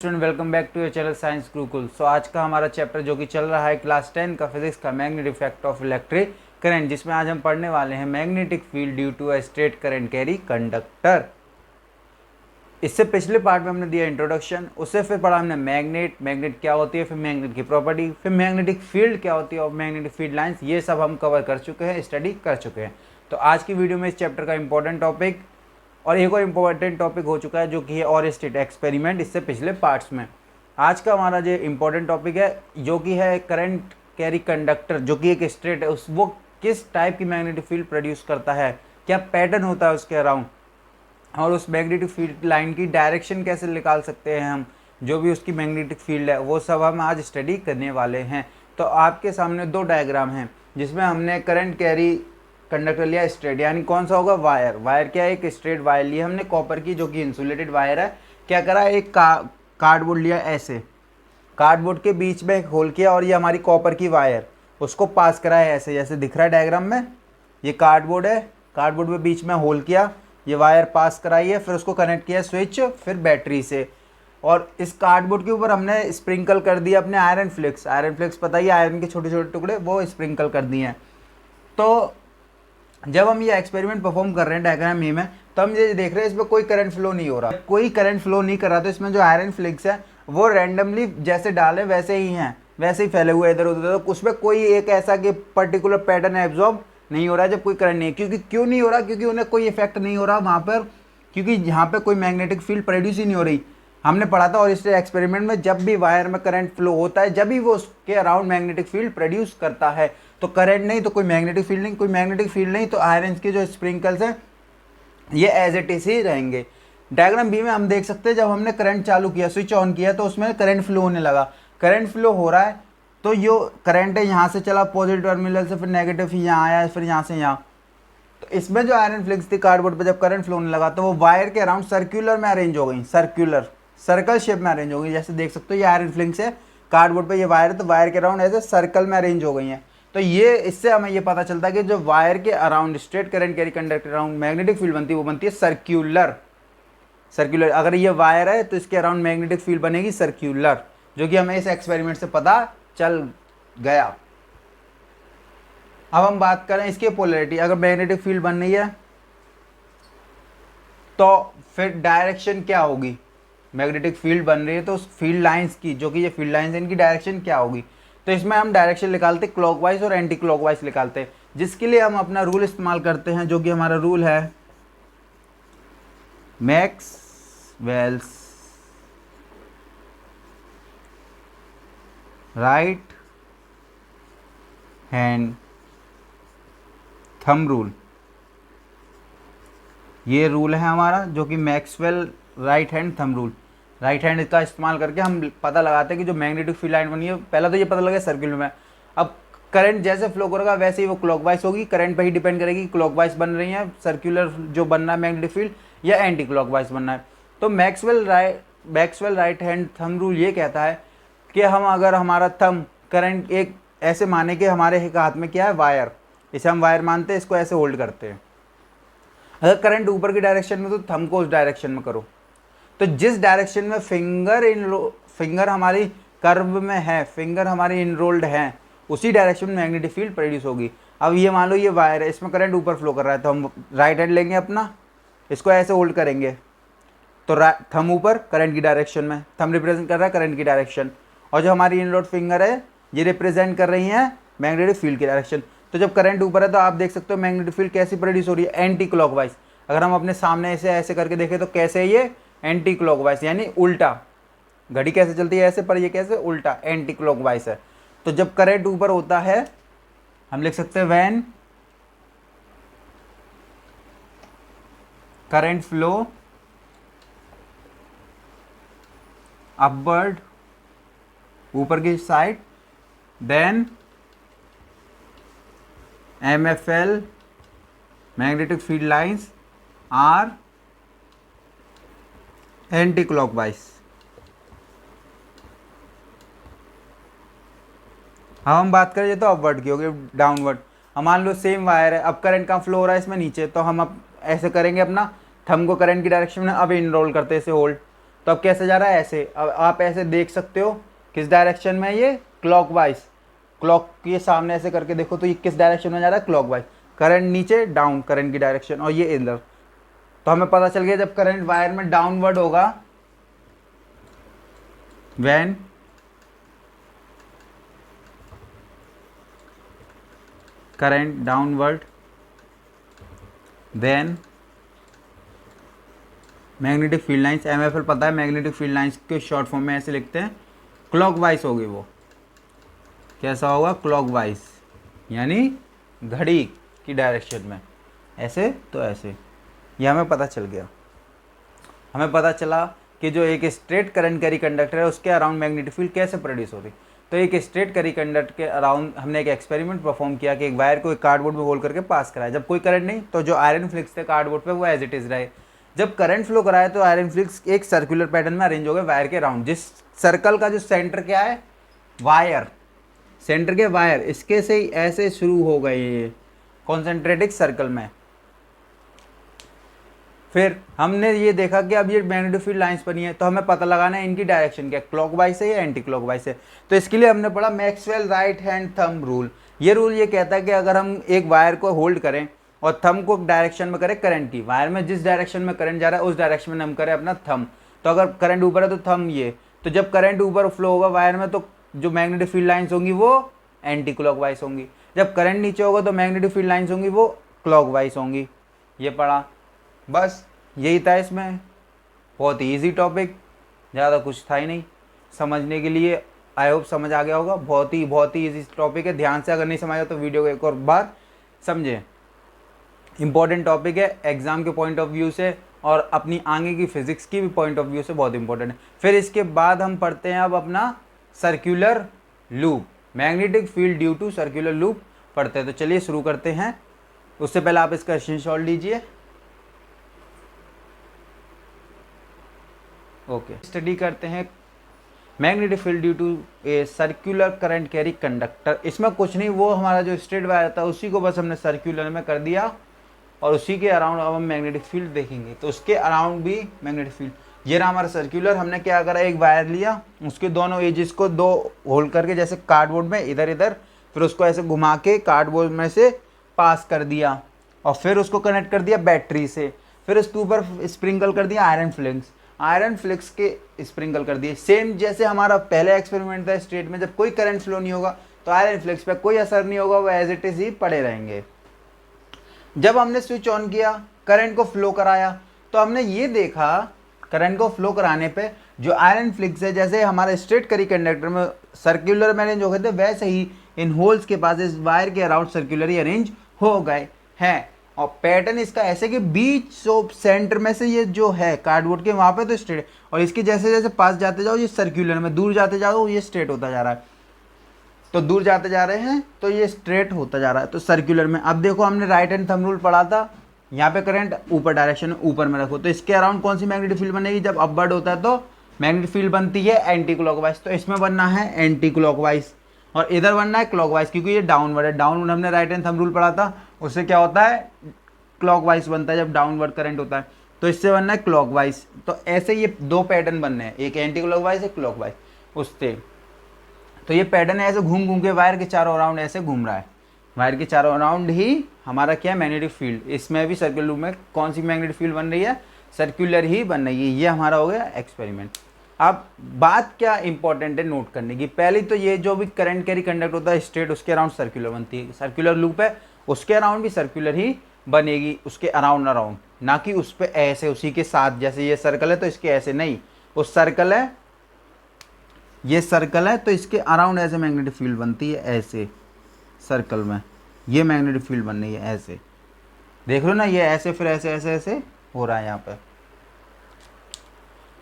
Student welcome back to your channel science Gurukul. So आज का हमारा चैप्टर जो कि चल रहा है क्लास 10 का फिजिक्स का magnetic effect of electric current, जिसमें आज हम पढ़ने वाले हैं magnetic field due to a straight current carry conductor. इससे पिछले पार्ट में हमने दिया इंट्रोडक्शन, उससे फिर पढ़ा हमने मैग्नेट क्या होती है, फिर मैग्नेट की प्रॉपर्टी, फिर मैग्नेटिक फील्ड क्या होती है और मैग्नेटिक फील्ड लाइंस, ये सब हम कवर कर चुके हैं, स्टडी कर चुके हैं। तो आज की वीडियो में इस चैप्टर का इंपॉर्टेंट टॉपिक और एक और इम्पोर्टेंट टॉपिक हो चुका है जो कि है और स्टेट एक्सपेरिमेंट इससे पिछले पार्ट्स में। आज का हमारा जो इम्पोर्टेंट टॉपिक है जो कि है करंट कैरी कंडक्टर, जो कि एक स्ट्रेट है, उस वो किस टाइप की मैग्नेटिक फील्ड प्रोड्यूस करता है, क्या पैटर्न होता है उसके अराउंड, और उस मैग्नेटिक फील्ड लाइन की डायरेक्शन कैसे निकाल सकते हैं हम, जो भी उसकी मैग्नेटिक फील्ड है वो सब हम आज स्टडी करने वाले हैं। तो आपके सामने दो डायग्राम हैं जिसमें हमने करंट कैरी कंडक्टर लिया स्ट्रेट, यानी कौन सा होगा, वायर क्या है, एक स्ट्रेट वायर लिया हमने कॉपर की जो कि इंसुलेटेड वायर है। क्या करा, एक कार्डबोर्ड लिया, ऐसे कार्डबोर्ड के बीच में एक होल किया और ये हमारी कॉपर की वायर, उसको पास करा है ऐसे जैसे दिख रहा है डायग्राम में। ये कार्डबोर्ड है, कार्डबोर्ड में बीच में होल किया, ये वायर पास कराई है, फिर उसको कनेक्ट किया स्विच, फिर बैटरी से, और इस कार्डबोर्ड के ऊपर हमने स्प्रिंकल कर दिया अपने आयरन फ्लेक्स पता ही, आयरन के छोटे छोटे टुकड़े वो स्प्रिंकल कर दिए हैं। तो जब हम ये एक्सपेरिमेंट परफॉर्म कर रहे हैं डायग्राम ए में, तो हम ये देख रहे हैं इसमें कोई करंट फ्लो नहीं हो रहा, कोई करंट फ्लो नहीं कर रहा, तो इसमें जो आयरन फ्लेक्स है वो रैंडमली जैसे डाले वैसे ही हैं, वैसे ही फैले हुए इधर उधर, तो उसमें कोई एक ऐसा कि पर्टिकुलर पैटर्न एब्जॉर्ब नहीं हो रहा है जब कोई करंट नहीं है। क्योंकि क्यों नहीं हो रहा, क्योंकि उन्हें कोई इफेक्ट नहीं हो रहा वहाँ पर, क्योंकि यहाँ पे कोई मैग्नेटिक फील्ड प्रोड्यूस ही नहीं हो रही। हमने पढ़ा था और इस एक्सपेरिमेंट में जब भी वायर में करंट फ्लो होता है, जब भी वो उसके अराउंड मैग्नेटिक फील्ड प्रोड्यूस करता है, तो करंट नहीं तो कोई मैग्नेटिक फील्ड नहीं, कोई मैग्नेटिक फील्ड नहीं तो आयरन के जो स्प्रिंकल्स हैं ये एज इट इज ही रहेंगे। डायग्राम बी में हम देख सकते हैं जब हमने करंट चालू किया, स्विच ऑन किया, तो उसमें करंट फ्लो होने लगा। करंट फ्लो हो रहा है तो यो करंट है यहाँ से चला पॉजिटिव टर्मिनल से, फिर नेगेटिव, फिर यहाँ आया, फिर यहाँ से यहाँ। तो इसमें जो आयरन फ्लेक्स थी कार्डबोर्ड पर जब करंट फ्लो होने लगा तो वो वायर के अराउंड सर्कुलर में अरेंज हो गई, सर्कल शेप में अरेंज हो गई। जैसे देख सकते हो ये आयरन फ्लेक्स है, कार्डबोर्ड पे ये वायर है, तो वायर के अराउंड ऐसे सर्कल में अरेंज हो गई हैं। तो ये इससे हमें ये पता चलता है कि जो वायर के around straight current carry conductor around magnetic field बनती है वो बनती है सर्क्यूलर। अगर ये वायर है तो इसके अराउंड मैग्नेटिक फील्ड बनेगी सर्क्यूलर, जो कि हमें इस एक्सपेरिमेंट से पता चल गया। अब हम बात करें इसकी पोलैरिटी, अगर मैग्नेटिक फील्ड बन रही है तो फिर डायरेक्शन क्या होगी, मैग्नेटिक फील्ड बन रही है तो उस फील्ड लाइंस की, जो कि ये फील्ड लाइंस है, इनकी डायरेक्शन क्या होगी। तो इसमें हम डायरेक्शन निकालते क्लॉकवाइज और एंटी क्लॉकवाइज निकालते हैं, जिसके लिए हम अपना रूल इस्तेमाल करते हैं जो कि हमारा रूल है Maxwell's right hand thumb rule. ये रूल है हमारा जो कि Maxwell right hand thumb rule. Right hand का इस्तेमाल करके हम पता लगाते हैं कि जो मैग्नेटिक फील्ड लाइन बनी है, पहला तो ये पता लगे सर्किल में, अब करंट जैसे फ्लो करेगा वैसे ही वो क्लॉकवाइज होगी, करंट पे ही डिपेंड करेगी क्लॉकवाइज बन रही है सर्कुलर जो बनना है मैग्नेटिक फील्ड या एंटी क्लॉकवाइज बनना है। तो Maxwell right hand thumb rule ये कहता है कि हम अगर हमारा थंब करंट एक ऐसे माने कि हमारे एक हाथ में क्या है, वायर, इसे हम वायर मानते हैं, इसको ऐसे होल्ड करते हैं। अगर करंट ऊपर की डायरेक्शन में तो थंब को उस डायरेक्शन में करो, तो जिस डायरेक्शन में फिंगर हमारी कर्व में है, फिंगर हमारी इनरोल्ड है, उसी डायरेक्शन में मैग्नेटिक फील्ड प्रोड्यूस होगी। अब ये मान लो ये वायर है, इसमें करंट ऊपर फ्लो कर रहा है, तो हम राइट हैंड लेंगे अपना, इसको ऐसे होल्ड करेंगे, तो थंब ऊपर करंट की डायरेक्शन में, थंब रिप्रेजेंट कर रहा है करंट की डायरेक्शन, और जो हमारी इनरोल्ड फिंगर है ये रिप्रेजेंट कर रही है मैग्नेटिक फील्ड की डायरेक्शन। तो जब करंट ऊपर है तो आप देख सकते हो मैग्नेटिक फील्ड कैसी प्रोड्यूस हो रही है, एंटी क्लॉकवाइज। अगर हम अपने सामने ऐसे करके देखें तो कैसे है ये, एंटी क्लॉकवाइज, यानी उल्टा। घड़ी कैसे चलती है ऐसे, पर ये कैसे उल्टा, एंटी क्लॉकवाइज है। तो जब करंट ऊपर होता है हम लिख सकते हैं व्हेन करंट फ्लो अपवर्ड, ऊपर की side, then MFL magnetic field lines are anti clockwise. अब हम बात करें तो अपवर्ड की होगी, डाउनवर्ड। अब मान लो सेम वायर है, अब करंट कहाँ फ्लो हो रहा है, इसमें नीचे, तो हम अब ऐसे करेंगे अपना थंब को करंट की डायरेक्शन में अब इनरोल करते हैं इसे होल्ड, तो अब कैसे जा रहा है, ऐसे। अब आप ऐसे देख सकते हो किस डायरेक्शन में, ये क्लॉकवाइज, क्लॉक के सामने ऐसे करके देखो तो ये किस डायरेक्शन में जा रहा है, क्लॉकवाइज। करंट नीचे डाउन, करंट की डायरेक्शन, और ये इधर। तो हमें पता चल गया जब करंट वायर में डाउनवर्ड होगा, when current downward, then magnetic field lines, MFL पता है, मैग्नेटिक फील्ड लाइंस के शॉर्ट फॉर्म में ऐसे लिखते हैं, क्लॉकवाइज होगी वो। कैसा होगा, क्लॉकवाइज, यानी घड़ी की डायरेक्शन में, ऐसे तो ऐसे। ये हमें पता चल गया। हमें पता चला कि जो एक स्ट्रेट करंट कैरी कंडक्टर है उसके अराउंड मैग्नेटिक फील्ड कैसे प्रोड्यूस होती। तो एक स्ट्रेट कैरी कंडक्टर के अराउंड हमने एक एक्सपेरिमेंट परफॉर्म किया कि एक वायर को एक कार्डबोर्ड में होल्ड करके पास कराया। जब कोई करंट नहीं तो जो आयरन फ्लिक्स थे कार्डबोर्ड पे वो एज इट इज रहे। जब करंट फ्लो कराया तो आयरन फ्लिक्स एक सर्कुलर पैटर्न में अरेंज हो गए वायर के अराउंड। जिस सर्कल का जो सेंटर क्या है, वायर, सेंटर के वायर इसके से ही ऐसे शुरू हो गए ये कॉन्सेंट्रेटिक सर्कल में। फिर हमने ये देखा कि अब ये मैग्नेटिक फील्ड लाइंस बनी है, तो हमें पता लगाना है इनकी डायरेक्शन क्या, क्लॉकवाइज है या एंटी क्लॉकवाइज है। तो इसके लिए हमने पढ़ा Maxwell right hand thumb rule. ये रूल ये कहता है कि अगर हम एक वायर को होल्ड करें और थंब को डायरेक्शन में करें करंट की, वायर में जिस डायरेक्शन में करंट जा रहा है उस डायरेक्शन में हम करें अपना थंब। तो अगर करंट ऊपर है तो थंब ये, तो जब करंट ऊपर फ्लो होगा वायर में तो जो मैग्नेटिक फील्ड लाइंस होंगी वो एंटी क्लॉकवाइज होंगी। जब करंट नीचे होगा तो मैग्नेटिक फील्ड लाइंस होंगी वो क्लॉकवाइज होंगी। ये पढ़ा, बस यही था इसमें। बहुत ही ईजी टॉपिक, ज़्यादा कुछ था ही नहीं समझने के लिए। आई होप समझ आ गया होगा। बहुत ही ईजी टॉपिक है। ध्यान से अगर नहीं समझ आया तो वीडियो को एक और बार समझें। इंपॉर्टेंट टॉपिक है एग्जाम के पॉइंट ऑफ व्यू से और अपनी आगे की फिजिक्स की भी पॉइंट ऑफ व्यू से बहुत इंपॉर्टेंट है। फिर इसके बाद हम पढ़ते हैं अब अपना circular loop, magnetic field due to circular loop पढ़ते हैं। तो चलिए शुरू करते हैं। उससे पहले आप इसका स्क्रीनशॉट लीजिए। ओके, स्टडी करते हैं magnetic field due to a circular current carry conductor. इसमें कुछ नहीं, वो हमारा जो स्ट्रेट वायर था उसी को बस हमने सर्कुलर में कर दिया और उसी के अराउंड अब हम मैग्नेटिक फील्ड देखेंगे। तो उसके अराउंड भी मैग्नेटिक फील्ड, ये रहा हमारा सर्कुलर। हमने क्या करा, एक वायर लिया, उसके दोनों एजेस को दो होल्ड करके जैसे कार्डबोर्ड में इधर इधर, फिर उसको ऐसे घुमा के कार्डबोर्ड में से पास कर दिया और फिर उसको कनेक्ट कर दिया बैटरी से। फिर उसके ऊपर स्प्रिंकल कर दिया आयरन फ्लिक्स के स्प्रिंकल कर दिए। सेम जैसे हमारा पहले एक्सपेरिमेंट था स्ट्रेट में, जब कोई करंट फ्लो नहीं होगा तो आयरन फ्लिक्स पे कोई असर नहीं होगा, वो एज इट इज ही पड़े रहेंगे। जब हमने स्विच ऑन किया, करंट को फ्लो कराया, तो हमने ये देखा करंट को फ्लो कराने पे जो आयरन फ्लिक्स है, जैसे हमारे स्ट्रेट करी कंडक्टर में सर्कुलर में अरेंज हो गए थे, वैसे ही इन होल्स के पास इस वायर के अराउंड सर्कुलरली अरेंज हो गए हैं। और पैटर्न इसका ऐसे कि बीच सेंटर में से ये जो है कार्डबोर्ड के वहाँ पे तो स्ट्रेट, और इसके जैसे जैसे पास जाते जाओ ये सर्कुलर में, दूर जाते जाओ ये स्ट्रेट होता जा रहा है। तो दूर जाते जा रहे हैं तो ये स्ट्रेट होता जा रहा है, तो सर्कुलर में। अब देखो हमने राइट हैंड थंब रूल पढ़ा था, यहाँ पे करंट ऊपर डायरेक्शन में ऊपर में रखो, तो इसके अराउंड कौन सी मैग्नेटिक फील्ड बनेगी, जब अपवर्ड होता है तो मैग्नेटिक फील्ड बनती है एंटी क्लॉकवाइज। तो इसमें बनना है एंटी क्लॉकवाइज और इधर बनना है क्लॉकवाइज, क्योंकि ये डाउनवर्ड है। डाउनवर्ड हमने राइट हैंड थंब रूल पढ़ा था, उससे क्या होता है, क्लॉकवाइज बनता है जब डाउनवर्ड करंट होता है। तो इससे बनना है क्लॉकवाइज। तो ऐसे ये दो पैटर्न बनने हैं, एक एंटी क्लॉकवाइज एक क्लॉकवाइज उससे। तो ये पैटर्न ऐसे घूम घूम के वायर के चारों अराउंड ऐसे घूम रहा है। वायर के चारों अराउंड ही हमारा क्या है, मैग्नेटिक फील्ड। इसमें भी सर्कुलर लूप में कौन सी मैग्नेटिक फील्ड बन रही है, सर्कुलर ही बन रही है। ये हमारा हो गया एक्सपेरिमेंट। अब बात क्या इंपॉर्टेंट है नोट करने की, पहली तो ये जो भी करंट कैरी कंडक्ट होता है स्ट्रेट, उसके अराउंड सर्कुलर बनती है। सर्कुलर लूप है उसके अराउंड भी सर्कुलर ही बनेगी, उसके अराउंड ना कि उस पर ऐसे उसी के साथ। जैसे ये सर्कल है तो इसके ऐसे नहीं, उस सर्कल है, ये सर्कल है तो इसके अराउंड ऐसे मैग्नेटिक फील्ड बनती है, ऐसे सर्कल में ये मैग्नेटिक फील्ड बन रही है ऐसे। देख लो ना, ये ऐसे फिर ऐसे ऐसे ऐसे हो रहा है यहाँ पे।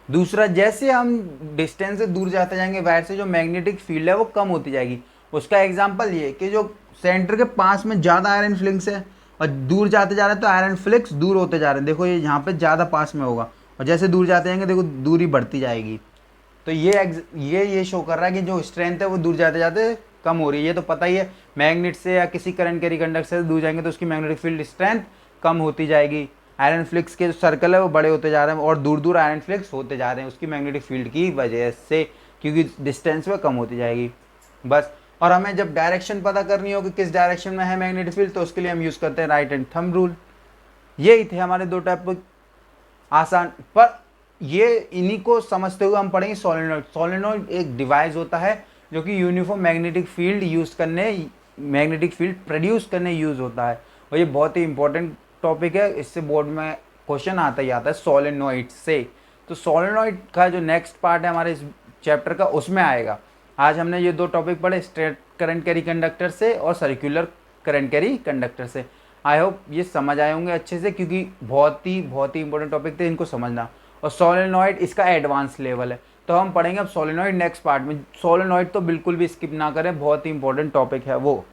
दूसरा, जैसे हम डिस्टेंस से दूर जाते जाएंगे वायर से, जो मैग्नेटिक फील्ड है वो कम होती जाएगी। उसका एग्जांपल ये कि जो सेंटर के पास में ज़्यादा आयरन फ्लिक्स है और दूर जाते जा रहे हैं तो आयरन फ्लिक्स दूर होते जा रहे हैं। देखो ये यहाँ पे ज़्यादा पास में होगा और जैसे दूर जाते जाएंगे देखो दूरी बढ़ती जाएगी। तो ये शो कर रहा है कि जो स्ट्रेंथ है वो दूर जाते जाते कम हो रही है। ये तो पता ही है, मैग्नेट से या किसी करंट कैरी कंडक्टर से दूर जाएंगे तो उसकी मैग्नेटिक फील्ड स्ट्रेंथ कम होती जाएगी। आयरन फ्लिक्स के जो सर्कल है वो बड़े होते जा रहे हैं और दूर दूर आयरन फ्लिक्स होते जा रहे हैं उसकी मैग्नेटिक फील्ड की वजह से, क्योंकि डिस्टेंस में कम होती जाएगी बस। और हमें जब डायरेक्शन पता करनी हो कि किस डायरेक्शन में है मैग्नेटिक फील्ड, तो उसके लिए हम यूज़ करते हैं राइट हैंड थंब रूल। यही थे हमारे दो टाइप आसान, पर ये इन्हीं को समझते हुए हम पढ़ेंगे सोलेनोइड। सोलेनोइड एक डिवाइस होता है जो कि यूनिफॉर्म मैग्नेटिक फील्ड यूज़ करने, मैग्नेटिक फील्ड प्रोड्यूस करने यूज़ होता है। और ये बहुत ही इंपॉर्टेंट टॉपिक है, इससे बोर्ड में क्वेश्चन आता ही आता है सोलेनोइड से। तो सोलेनोइड का जो नेक्स्ट पार्ट है हमारे इस चैप्टर का, उसमें आएगा। आज हमने ये दो टॉपिक पढ़े, स्ट्रेट करंट कैरी कंडक्टर से और सर्कुलर करंट कैरी कंडक्टर से। आई होप ये समझ आए होंगे अच्छे से, क्योंकि बहुत ही इंपॉर्टेंट टॉपिक थे, इनको समझना। और सोलेनोइड इसका एडवांस लेवल है, तो हम पढ़ेंगे अब सोलेनोइड नेक्स्ट पार्ट में। सोलेनोइड तो बिल्कुल भी स्किप ना करें, बहुत ही इंपॉर्टेंट टॉपिक है वो।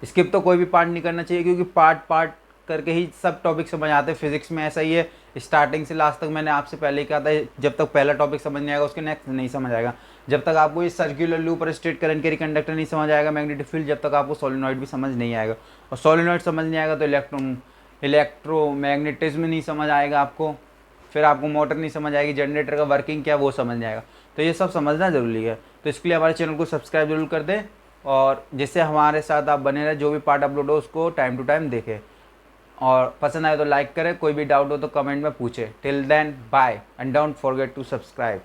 स्किप तो कोई भी पार्ट नहीं करना चाहिए, क्योंकि पार्ट पार्ट करके ही सब टॉपिक समझ आते हैं। फिजिक्स में ऐसा ही है, स्टार्टिंग से लास्ट तक मैंने आपसे पहले ही कहा था, जब तक पहला टॉपिक समझ नहीं आएगा उसके नेक्स्ट नहीं समझ आएगा। जब तक आपको ये सर्कुलर लूप और स्ट्रेट करंट कैरी कंडक्टर नहीं समझ आएगा, मैग्नेटिक फील्ड, जब तक आपको सोलेनोइड भी समझ नहीं आएगा। और सोलेनोइड समझ नहीं आएगा तो इलेक्ट्रोमैग्नेटिज्म नहीं समझ आएगा आपको, फिर आपको मोटर नहीं समझ आएगी, जनरेटर का वर्किंग क्या वो समझ नहीं आएगा। तो ये सब समझना ज़रूरी है। तो इसके लिए हमारे चैनल को सब्सक्राइब जरूर कर दें, और जिससे हमारे साथ आप बने रहे, जो भी पार्ट अपलोड हो उसको टाइम टू टाइम देखें। और पसंद आए तो लाइक करें, कोई भी डाउट हो तो कमेंट में पूछें। Till then bye and don't forget to subscribe.